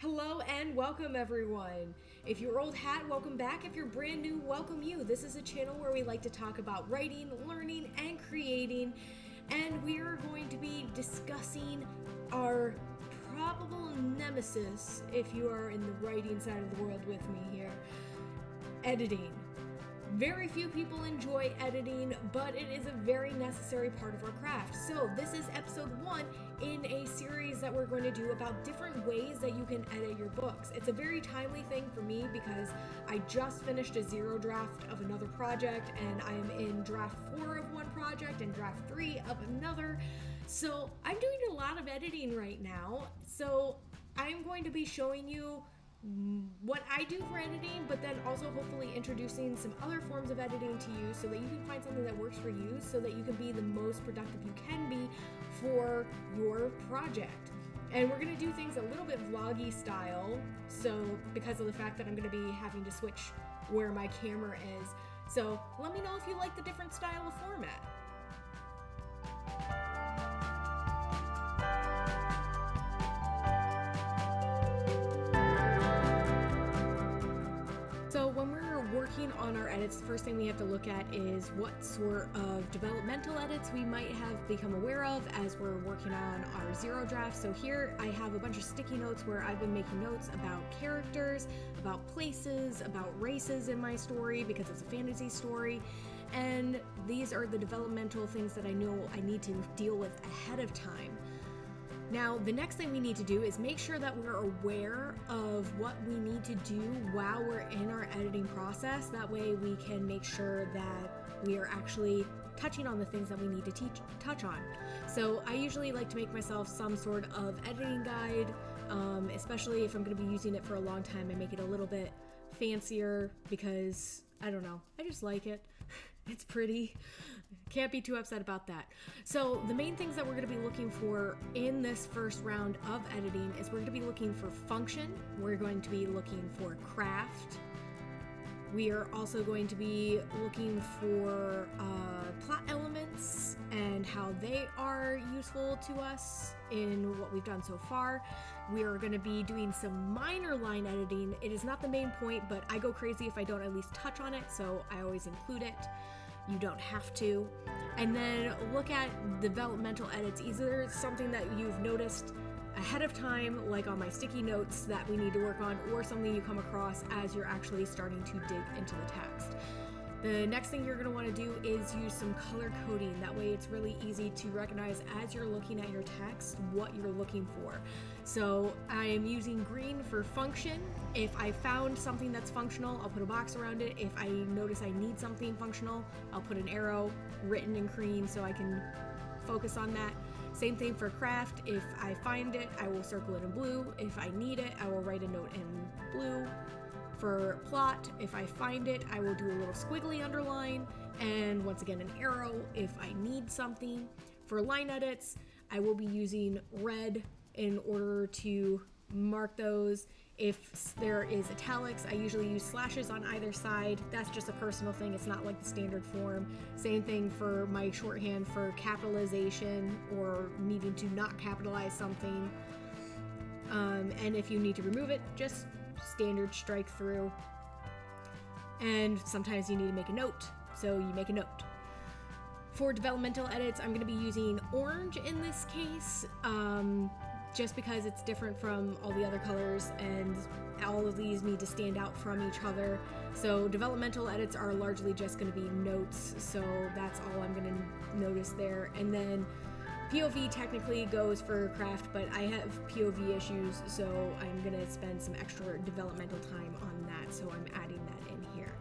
Hello and welcome everyone. If you're old hat, welcome back. If you're brand new, welcome you. This is a channel where we like to talk about writing, learning, and creating. And we are going to be discussing our probable nemesis, if you are in the writing side of the world with me here, editing. Very few people enjoy editing, but it is a very necessary part of our craft. So this is episode 1 in a series that we're going to do about different ways that you can edit your books. It's a very timely thing for me because I just finished a zero draft of another project and I am in draft 4 of one project and draft 3 of another. So I'm doing a lot of editing right now. So I'm going to be showing you what I do for editing, but then also hopefully introducing some other forms of editing to you so that you can find something that works for you so that you can be the most productive you can be for your project. And we're going to do things a little bit vloggy style, so because of the fact that I'm going to be having to switch where my camera is. So let me know if you like the different style of format. So when we're working on our edits, the first thing we have to look at is what sort of developmental edits we might have become aware of as we're working on our zero draft. So here I have a bunch of sticky notes where I've been making notes about characters, about places, about races in my story because it's a fantasy story. And these are the developmental things that I know I need to deal with ahead of time. Now, the next thing we need to do is make sure that we're aware of what we need to do while we're in our editing process. That way we can make sure that we are actually touching on the things that we need to touch on. So I usually like to make myself some sort of editing guide, especially if I'm going to be using it for a long time. I make it a little bit fancier because, I don't know, I just like it. It's pretty. Can't be too upset about that. So the main things that we're going to be looking for in this first round of editing is we're going to be looking for function. We're going to be looking for craft. We are also going to be looking for plot elements and how they are useful to us in what we've done so far. We are going to be doing some minor line editing. It is not the main point, but I go crazy if I don't at least touch on it, so I always include it. You don't have to. And then look at developmental edits, either something that you've noticed ahead of time, like on my sticky notes that we need to work on, or something you come across as you're actually starting to dig into the text. The next thing you're going to want to do is use some color coding. That way it's really easy to recognize as you're looking at your text what you're looking for. So I am using green for function. If I found something that's functional, I'll put a box around it. If I notice I need something functional, I'll put an arrow written in green so I can focus on that. Same thing for craft. If I find it, I will circle it in blue. If I need it, I will write a note in blue. For plot, if I find it, I will do a little squiggly underline, and once again an arrow if I need something. For line edits, I will be using red in order to mark those. If there is italics, I usually use slashes on either side. That's just a personal thing. It's not like the standard form. Same thing for my shorthand for capitalization or needing to not capitalize something. And if you need to remove it, just standard strike through. And sometimes you need to make a note, so you make a note. For developmental edits, I'm going to be using orange in this case, just because it's different from all the other colors and all of these need to stand out from each other. So developmental edits are largely just going to be notes, so that's all I'm going to notice there. And then POV technically goes for craft, but I have POV issues, so I'm going to spend some extra developmental time on that, so I'm adding that in here.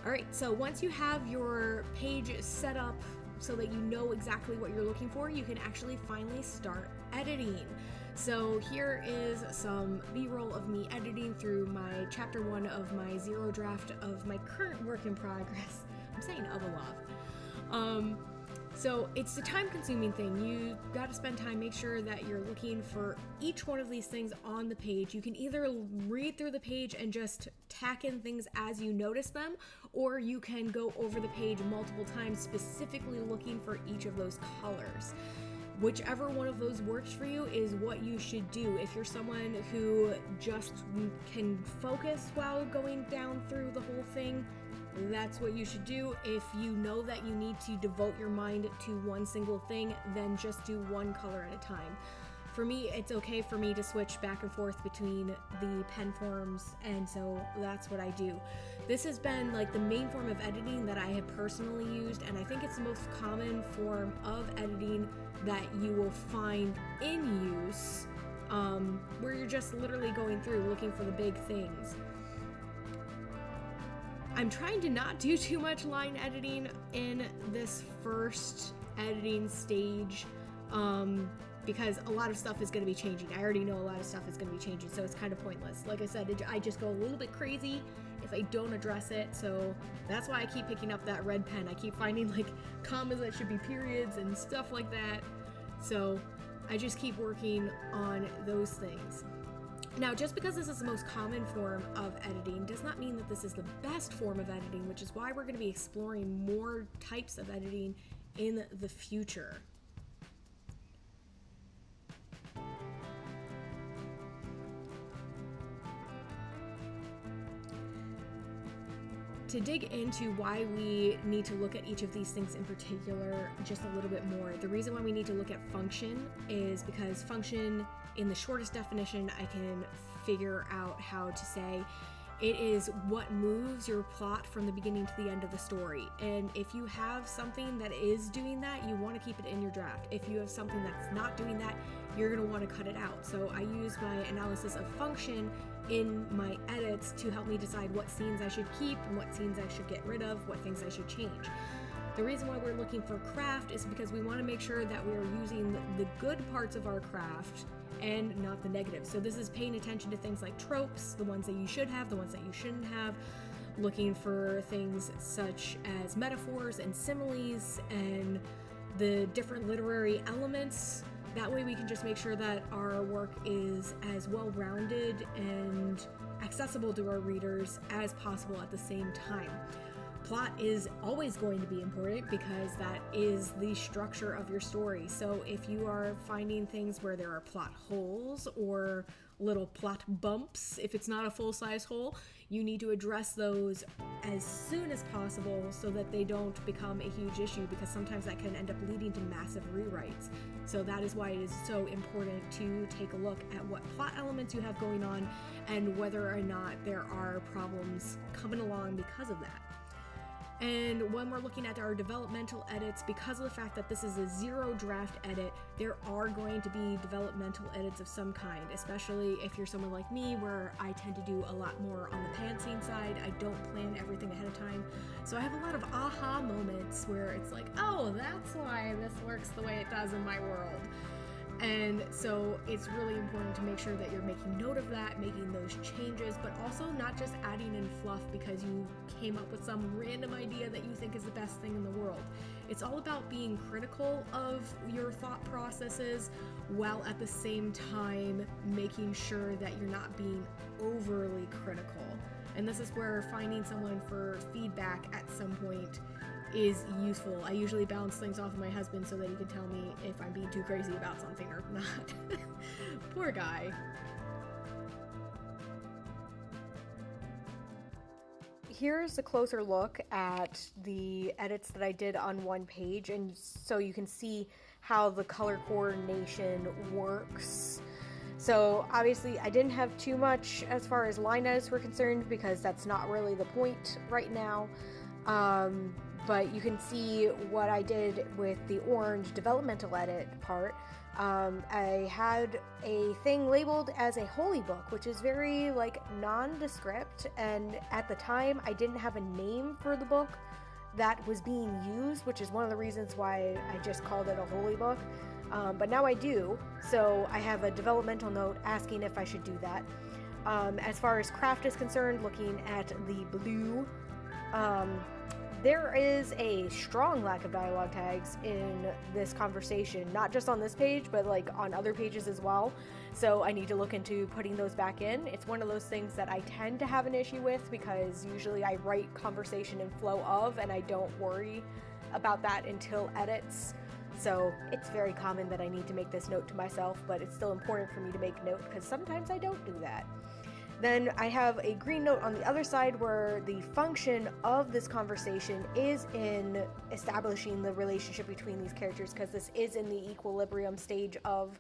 Alright, so once you have your page set up so that you know exactly what you're looking for, you can actually finally start editing. So here is some B-roll of me editing through my chapter 1 of my zero draft of my current work in progress. I'm saying of a lot. So it's a time-consuming thing. You got to spend time, make sure that you're looking for each one of these things on the page. You can either read through the page and just tack in things as you notice them, or you can go over the page multiple times specifically looking for each of those colors. whichever one of those works for you is what you should do. If you're someone who just can focus while going down through the whole thing, that's what you should do. If you know that you need to devote your mind to one single thing, then just do one color at a time. For me, it's okay for me to switch back and forth between the pen forms, and so that's what I do. This has been like the main form of editing that I have personally used, and I think it's the most common form of editing that you will find in use, where you're just literally going through looking for the big things. I'm trying to not do too much line editing in this first editing stage, because a lot of stuff is going to be changing. I already know a lot of stuff is going to be changing, so it's kind of pointless. Like I said, I just go a little bit crazy if I don't address it, so that's why I keep picking up that red pen. I keep finding like commas that should be periods and stuff like that, so I just keep working on those things. Now, just because this is the most common form of editing does not mean that this is the best form of editing, which is why we're going to be exploring more types of editing in the future. To dig into why we need to look at each of these things in particular just a little bit more, the reason why we need to look at function is because function, in the shortest definition I can figure out how to say, it is what moves your plot from the beginning to the end of the story. And if you have something that is doing that, you want to keep it in your draft. If you have something that's not doing that, you're going to want to cut it out. So I use my analysis of function in my edits to help me decide what scenes I should keep and what scenes I should get rid of, what things I should change. The reason why we're looking for craft is because we want to make sure that we're using the good parts of our craft and not the negative. So this is paying attention to things like tropes, the ones that you should have, the ones that you shouldn't have, looking for things such as metaphors and similes and the different literary elements. That way we can just make sure that our work is as well-rounded and accessible to our readers as possible at the same time. Plot is always going to be important because that is the structure of your story. So if you are finding things where there are plot holes or little plot bumps, if it's not a full-size hole, you need to address those as soon as possible so that they don't become a huge issue, because sometimes that can end up leading to massive rewrites. So that is why it is so important to take a look at what plot elements you have going on and whether or not there are problems coming along because of that. And when we're looking at our developmental edits, because of the fact that this is a zero draft edit, there are going to be developmental edits of some kind, especially if you're someone like me where I tend to do a lot more on the pantsing side. I don't plan everything ahead of time. So I have a lot of aha moments where it's like, oh, that's why this works the way it does in my world. And so it's really important to make sure that you're making note of that, making those changes, but also not just adding in fluff because you came up with some random idea that you think is the best thing in the world. It's all about being critical of your thought processes while at the same time making sure that you're not being overly critical. And this is where finding someone for feedback at some point is useful. I usually bounce things off of my husband so that he can tell me if I'm being too crazy about something or not. Poor guy. Here's a closer look at the edits that I did on one page, and so you can see how the color coordination works. So obviously I didn't have too much as far as line edits were concerned because that's not really the point right now. But you can see what I did with the orange developmental edit part. I had a thing labeled as a holy book, which is very like nondescript, and at the time I didn't have a name for the book that was being used, which is one of the reasons why I just called it a holy book. But now I do, so I have a developmental note asking if I should do that. As far as craft is concerned, looking at the blue, there is a strong lack of dialogue tags in this conversation, not just on this page, but like on other pages as well. So I need to look into putting those back in. It's one of those things that I tend to have an issue with because usually I write conversation and flow of, and I don't worry about that until edits. So it's very common that I need to make this note to myself, but it's still important for me to make note because sometimes I don't do that. Then I have a green note on the other side where the function of this conversation is in establishing the relationship between these characters, because this is in the equilibrium stage of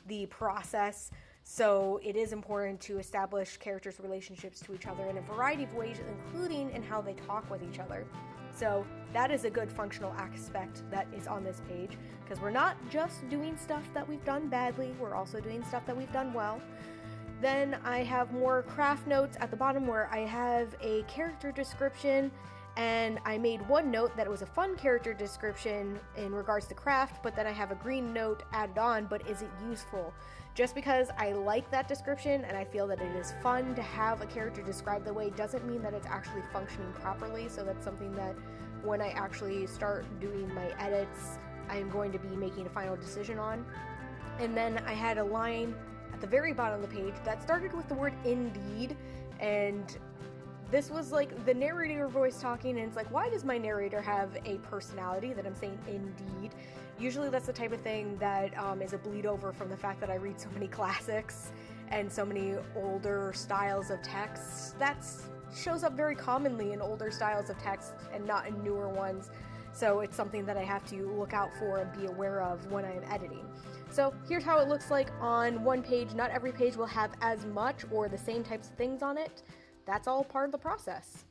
the process. So it is important to establish characters' relationships to each other in a variety of ways, including in how they talk with each other. So that is a good functional aspect that is on this page, because we're not just doing stuff that we've done badly, we're also doing stuff that we've done well. Then I have more craft notes at the bottom where I have a character description, and I made one note that it was a fun character description in regards to craft, but then I have a green note added on, but is it useful? Just because I like that description and I feel that it is fun to have a character described that way doesn't mean that it's actually functioning properly, so that's something that when I actually start doing my edits, I am going to be making a final decision on. And then I had a line at the very bottom of the page that started with the word indeed, and this was like the narrator voice talking, and it's like, why does my narrator have a personality that I'm saying indeed? Usually that's the type of thing that is a bleed over from the fact that I read so many classics and so many older styles of text. That shows up very commonly in older styles of text and not in newer ones. So it's something that I have to look out for and be aware of when I'm editing. So here's how it looks like on one page. Not every page will have as much or the same types of things on it. That's all part of the process.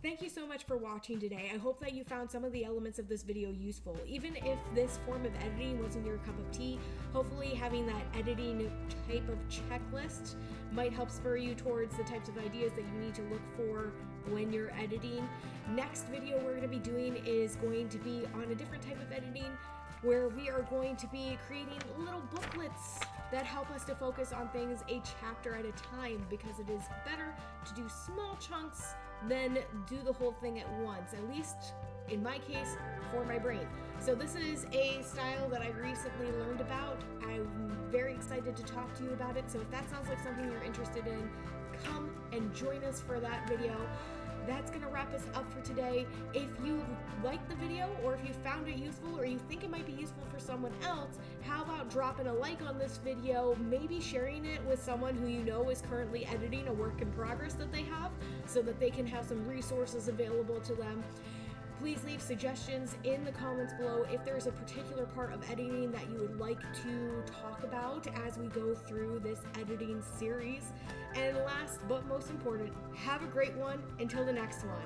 Thank you so much for watching today. I hope that you found some of the elements of this video useful. Even if this form of editing wasn't your cup of tea, hopefully having that editing type of checklist might help spur you towards the types of ideas that you need to look for when you're editing. Next video we're going to be doing is going to be on a different type of editing, where we are going to be creating little booklets that help us to focus on things a chapter at a time, because it is better to do small chunks than do the whole thing at once, at least in my case, for my brain. So this is a style that I recently learned about. I'm very excited to talk to you about it, so if that sounds like something you're interested in, come and join us for that video. That's going to wrap us up for today. If you liked the video, or if you found it useful, or you think it might be useful for someone else, how about dropping a like on this video, maybe sharing it with someone who you know is currently editing a work in progress that they have, so that they can have some resources available to them. Please leave suggestions in the comments below if there's a particular part of editing that you would like to talk about as we go through this editing series. And last but most important, have a great one until the next one.